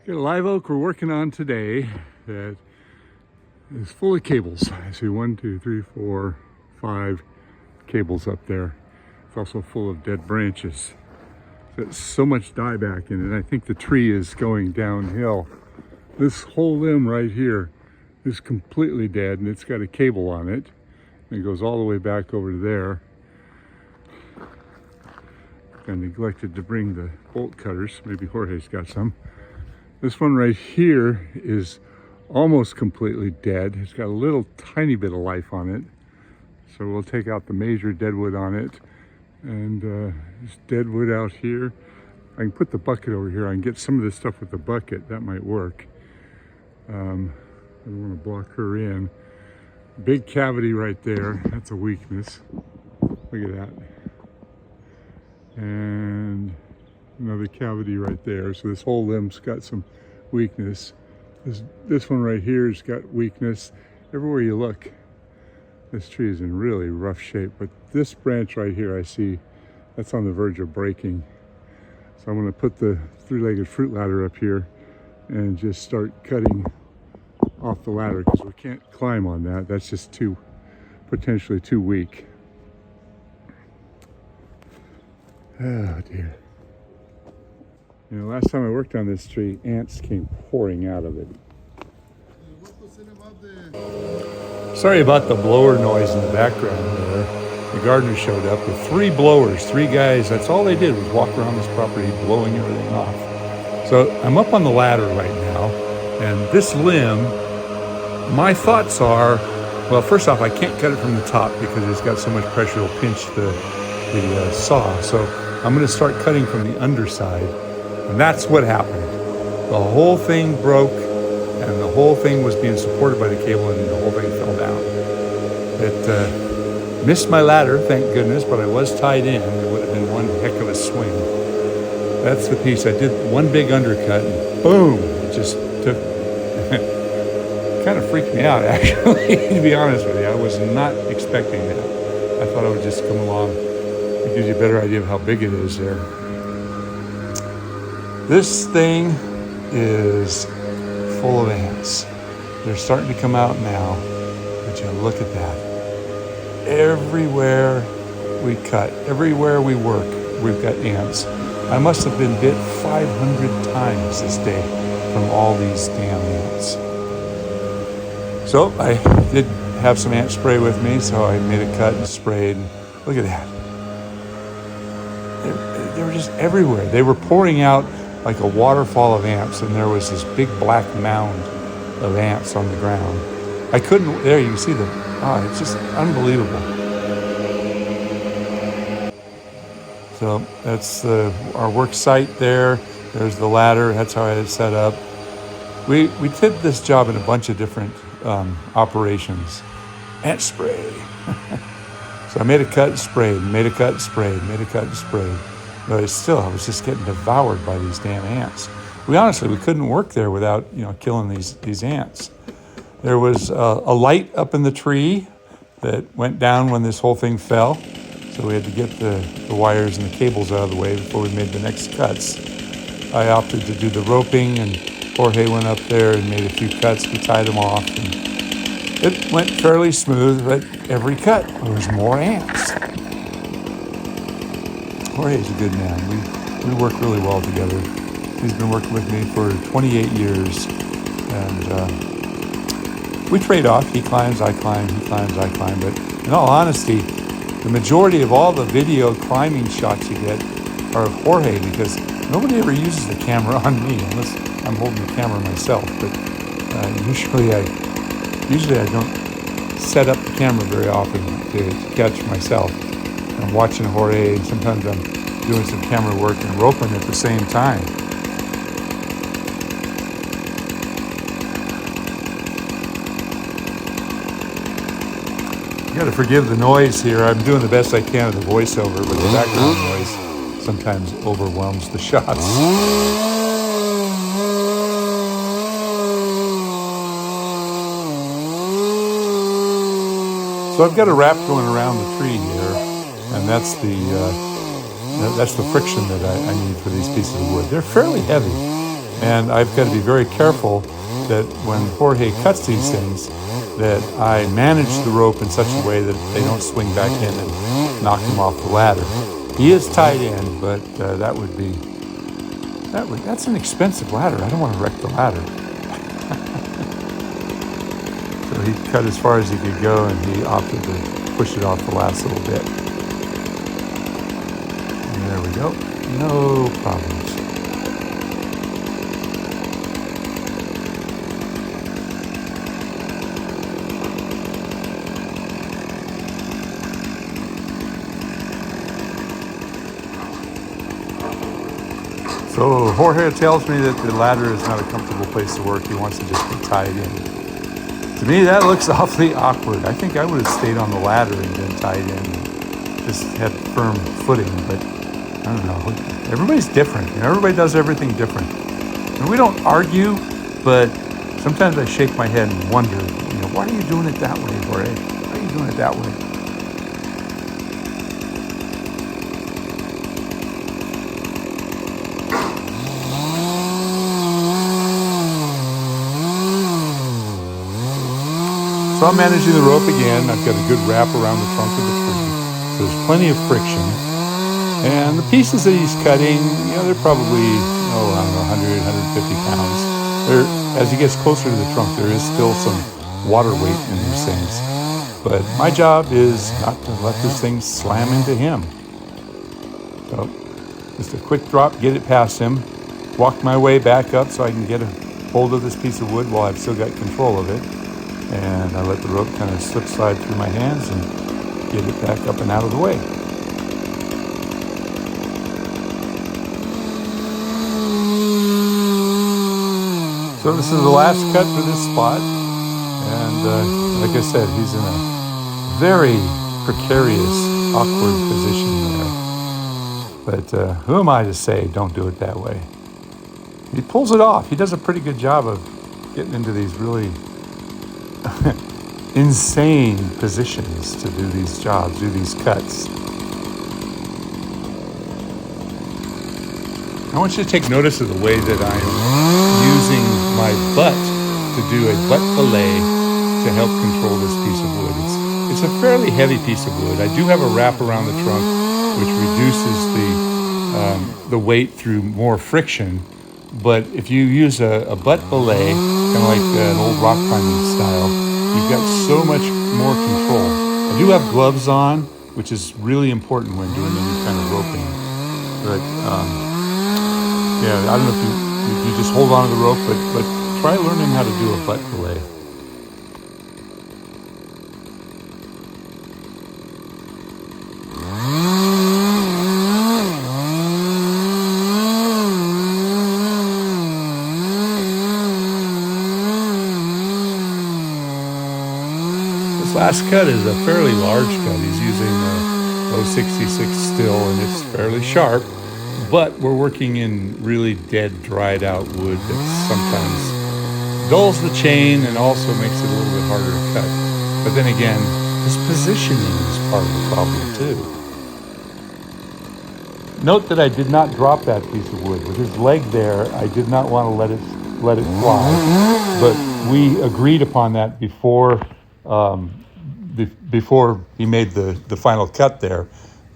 Got a live oak we're working on today that is full of cables. I see 1, 2, 3, 4, 5 cables up there. It's also full of dead branches. There's so much dieback in it. I think the tree is going downhill. This whole limb right here is completely dead, and it's got a cable on it. And it goes all the way back over to there. I neglected to bring the bolt cutters. Maybe Jorge's got some. This one right here is almost completely dead. It's got a little tiny bit of life on it. So we'll take out the major deadwood on it. And there's deadwood out here. I can put the bucket over here. I can get some of this stuff with the bucket. That might work. I don't want to block her in. Big cavity right there. That's a weakness. Look at that. And another cavity right there. So this whole limb's got some weakness. This one right here has got weakness. Everywhere you look, this tree is in really rough shape. But this branch right here, I see, that's on the verge of breaking. So I'm going to put the three-legged fruit ladder up here and just start cutting off the ladder because we can't climb on that. That's just potentially too weak. Oh dear. You know, last time I worked on this tree, ants came pouring out of it. Sorry about the blower noise in the background there. The gardener showed up with 3 blowers, 3 guys. That's all they did was walk around this property blowing everything off. So I'm up on the ladder right now, and this limb, my thoughts are, well, first off, I can't cut it from the top because it's got so much pressure it'll pinch the saw. So I'm going to start cutting from the underside. And that's what happened. The whole thing broke, and the whole thing was being supported by the cable, and the whole thing fell down. It missed my ladder, thank goodness, but I was tied in. It would have been one heck of a swing. That's the piece. I did one big undercut, and boom! It just took... kind of freaked me out, actually, to be honest with you. I was not expecting that. I thought it would just come along. It gives you a better idea of how big it is there. This thing is full of ants. They're starting to come out now, but you look at that. Everywhere we cut, everywhere we work, we've got ants. I must have been bit 500 times this day from all these damn ants. So I did have some ant spray with me, so I made a cut and sprayed. Look at that. They were just everywhere. They were pouring out like a waterfall of ants, and there was this big black mound of ants on the ground. I couldn't, there you can see them. Oh, it's just unbelievable. So that's our work site there. There's the ladder, that's how I had it set up. We did this job in a bunch of different operations. Ant spray. So I made a cut and sprayed, made a cut and sprayed, made a cut and sprayed. But I was just getting devoured by these damn ants. We couldn't work there without, killing these ants. There was a light up in the tree that went down when this whole thing fell. So we had to get the wires and the cables out of the way before we made the next cuts. I opted to do the roping, and Jorge went up there and made a few cuts. We tied them off, and it went fairly smooth, but every cut there was more ants. Jorge's a good man. We work really well together. He's been working with me for 28 years, and we trade off. He climbs, I climb, he climbs, I climb. But in all honesty, the majority of all the video climbing shots you get are of Jorge, because nobody ever uses the camera on me unless I'm holding the camera myself. But usually I don't set up the camera very often to catch myself. I'm watching Jorge, and sometimes I'm doing some camera work and roping at the same time. You gotta forgive the noise here. I'm doing the best I can with the voiceover, but the background noise sometimes overwhelms the shots. So I've got a wrap going around the tree here, and that's the friction that I need for these pieces of wood. They're fairly heavy, And I've got to be very careful that when Jorge cuts these things, that I manage the rope in such a way that they don't swing back in and knock him off the ladder. He is tied in, but that's an expensive ladder. I don't want to wreck the ladder. So he cut as far as he could go, and he opted to push it off the last little bit. And there we go. No problems. So Jorge tells me that the ladder is not a comfortable place to work. He wants to just be tied in. To me, that looks awfully awkward. I think I would have stayed on the ladder and been tied in and just had firm footing, but I don't know. Everybody's different. Everybody does everything different. And we don't argue, but sometimes I shake my head and wonder, why are you doing it that way, Jorge? Why are you doing it that way? So I'm managing the rope again. I've got a good wrap around the trunk of the tree. So there's plenty of friction. And the pieces that he's cutting, they're probably, I don't know, 100, 150 pounds. As he gets closer to the trunk, there is still some water weight in these things. But my job is not to let this thing slam into him. So just a quick drop, get it past him, walk my way back up so I can get a hold of this piece of wood while I've still got control of it. And I let the rope kind of slip slide through my hands and get it back up and out of the way. So this is the last cut for this spot. And like I said, he's in a very precarious, awkward position there. But who am I to say don't do it that way? He pulls it off. He does a pretty good job of getting into these really insane positions to do these jobs, do these cuts. I want you to take notice of the way that I'm using my butt to do a butt fillet to help control this piece of wood. It's a fairly heavy piece of wood. I do have a wrap around the trunk, which reduces the weight through more friction. But if you use a butt fillet, kind of like an old rock climbing style, you've got so much more control. I do have gloves on, which is really important when doing any kind of roping. But I don't know if you just hold on to the rope, but try learning how to do a butt fillet. Last cut is a fairly large cut. He's using a 066 still, and it's fairly sharp, but we're working in really dead, dried out wood that sometimes dulls the chain and also makes it a little bit harder to cut. But then again, his positioning is part of the problem too. Note that I did not drop that piece of wood. With his leg there, I did not want to let it fly, but we agreed upon that before he made the final cut there.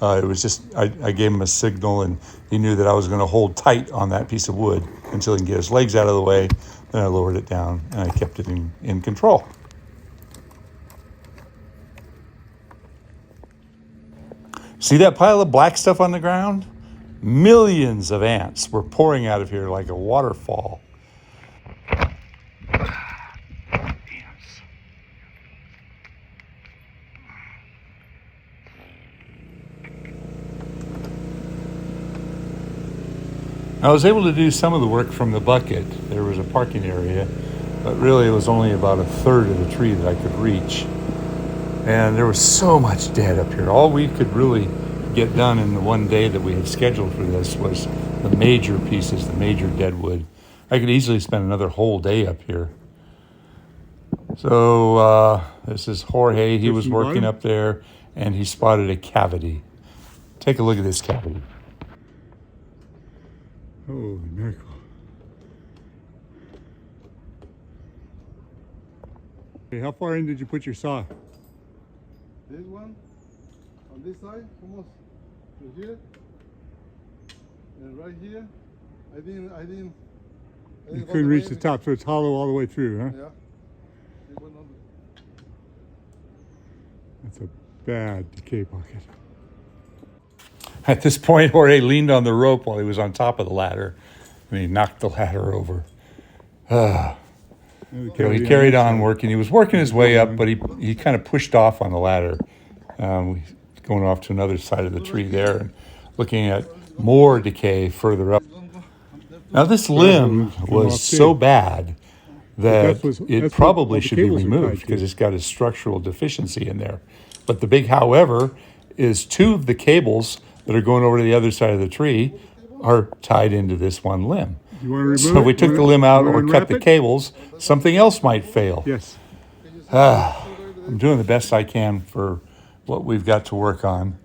It was just, I gave him a signal, and he knew that I was going to hold tight on that piece of wood until he can get his legs out of the way. Then I lowered it down, and I kept it in control. See that pile of black stuff on the ground? Millions of ants were pouring out of here like a waterfall. I was able to do some of the work from the bucket. There was a parking area, but really it was only about a third of the tree that I could reach. And there was so much dead up here. All we could really get done in the one day that we had scheduled for this was the major pieces, the major dead wood. I could easily spend another whole day up here. So this is Jorge. He was working up there, and he spotted a cavity. Take a look at this cavity. Holy miracle. Okay, how far in did you put your saw? This one on this side, almost to here, and right here. I didn't You hold couldn't reach the blade top, so it's hollow all the way through, huh? yeah. It went on That's a bad decay pocket. At this point, Jorge leaned on the rope while he was on top of the ladder, and he knocked the ladder over. So he carried on working. He was working his way up, but he kind of pushed off on the ladder, going off to another side of the tree there and looking at more decay further up. Now, this limb was so bad that it probably should be removed because it's got a structural deficiency in there. But the big however is two of the cables that are going over to the other side of the tree are tied into this one limb. You want to remove So if we it? took the limb out or cut the cables, something else might fail. Yes. I'm doing the best I can for what we've got to work on.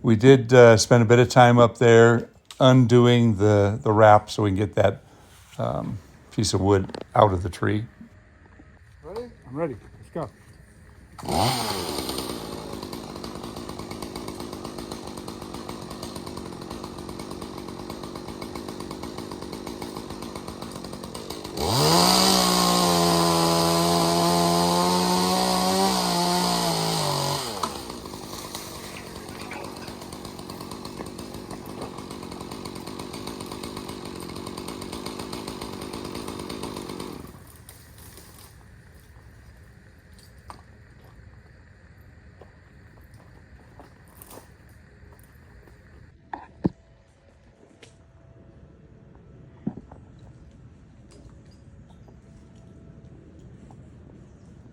We did spend a bit of time up there undoing the wrap so we can get that piece of wood out of the tree. Ready? I'm ready. Let's go.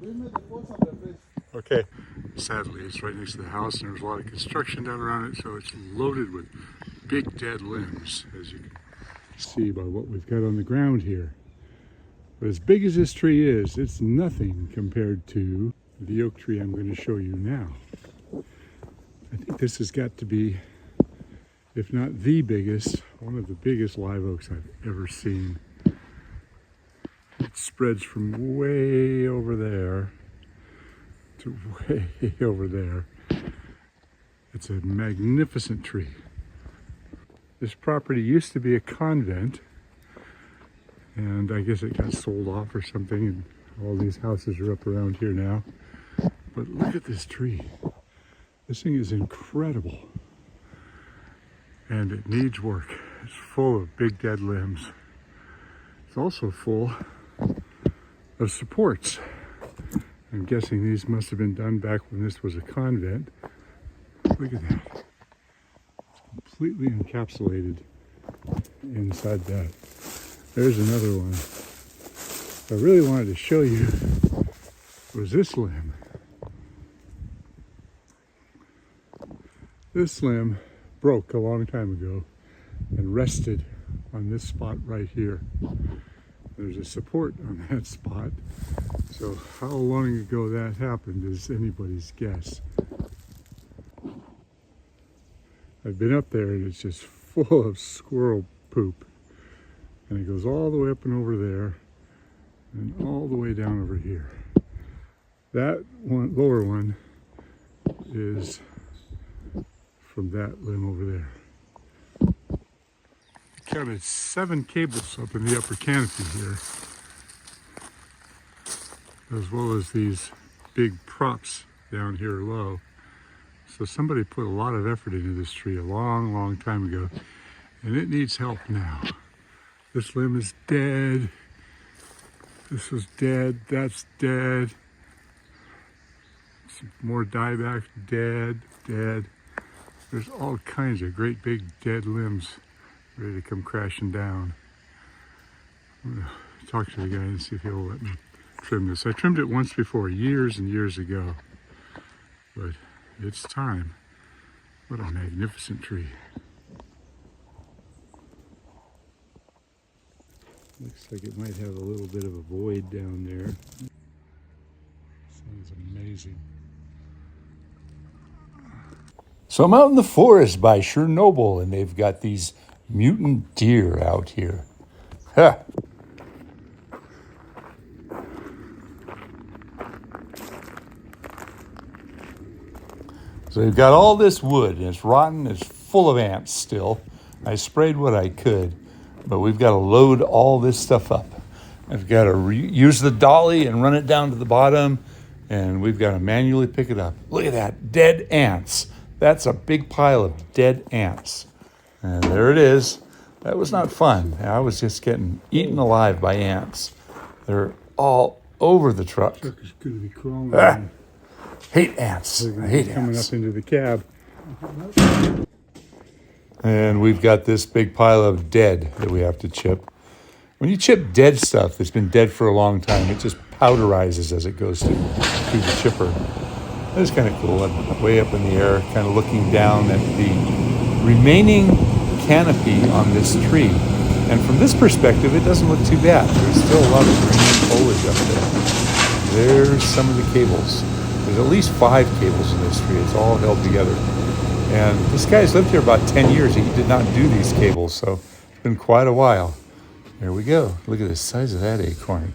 They made the force on their face. Okay. Sadly, it's right next to the house, and there's a lot of construction down around it, so it's loaded with big dead limbs, as you can see by what we've got on the ground here. But as big as this tree is, it's nothing compared to the oak tree I'm going to show you now. I think this has got to be, if not the biggest, one of the biggest live oaks I've ever seen. It spreads from way over there to way over there. It's a magnificent tree. This property used to be a convent, and I guess it got sold off or something, and all these houses are up around here now. But look at this tree. This thing is incredible, and it needs work. It's full of big dead limbs. It's also full of supports. I'm guessing these must have been done back when this was a convent. Look at that. It's completely encapsulated inside that. There's another one. What I really wanted to show you was this limb. This limb broke a long time ago and rested on this spot right here. There's a support on that spot. So how long ago that happened is anybody's guess. I've been up there and it's just full of squirrel poop. And it goes all the way up and over there and all the way down over here. That one, lower one, is from that limb over there. I counted 7 cables up in the upper canopy here, as well as these big props down here low. So somebody put a lot of effort into this tree a long, long time ago, and it needs help now. This limb is dead. This was dead. That's dead. Some more dieback, dead, dead. There's all kinds of great big dead limbs ready to come crashing down. I'm gonna talk to the guy and see if he'll let me trim this. I trimmed it once before, years and years ago, but it's time. What a magnificent tree. Looks like it might have a little bit of a void down there. Sounds amazing. So I'm out in the forest by Chernobyl, and they've got these mutant deer out here. Ha! So we've got all this wood, and it's rotten, it's full of ants still. I sprayed what I could, but we've got to load all this stuff up. I've got to use the dolly and run it down to the bottom, and we've got to manually pick it up. Look at that, dead ants. That's a big pile of dead ants. And there it is. That was not fun. I was just getting eaten alive by ants. They're all over the truck. Truck is going to be crawling. Ah, hate ants. They're I gonna hate be coming ants. up into the cab. And we've got this big pile of dead that we have to chip. When you chip dead stuff that's been dead for a long time, it just powderizes as it goes through the chipper. That's kind of cool. I'm way up in the air, kind of looking down at the remaining canopy on this tree. And from this perspective, it doesn't look too bad. There's still a lot of green foliage up there. There's some of the cables. There's at least 5 cables in this tree. It's all held together. And this guy's lived here about 10 years. He did not do these cables, so it's been quite a while. There we go. Look at the size of that acorn.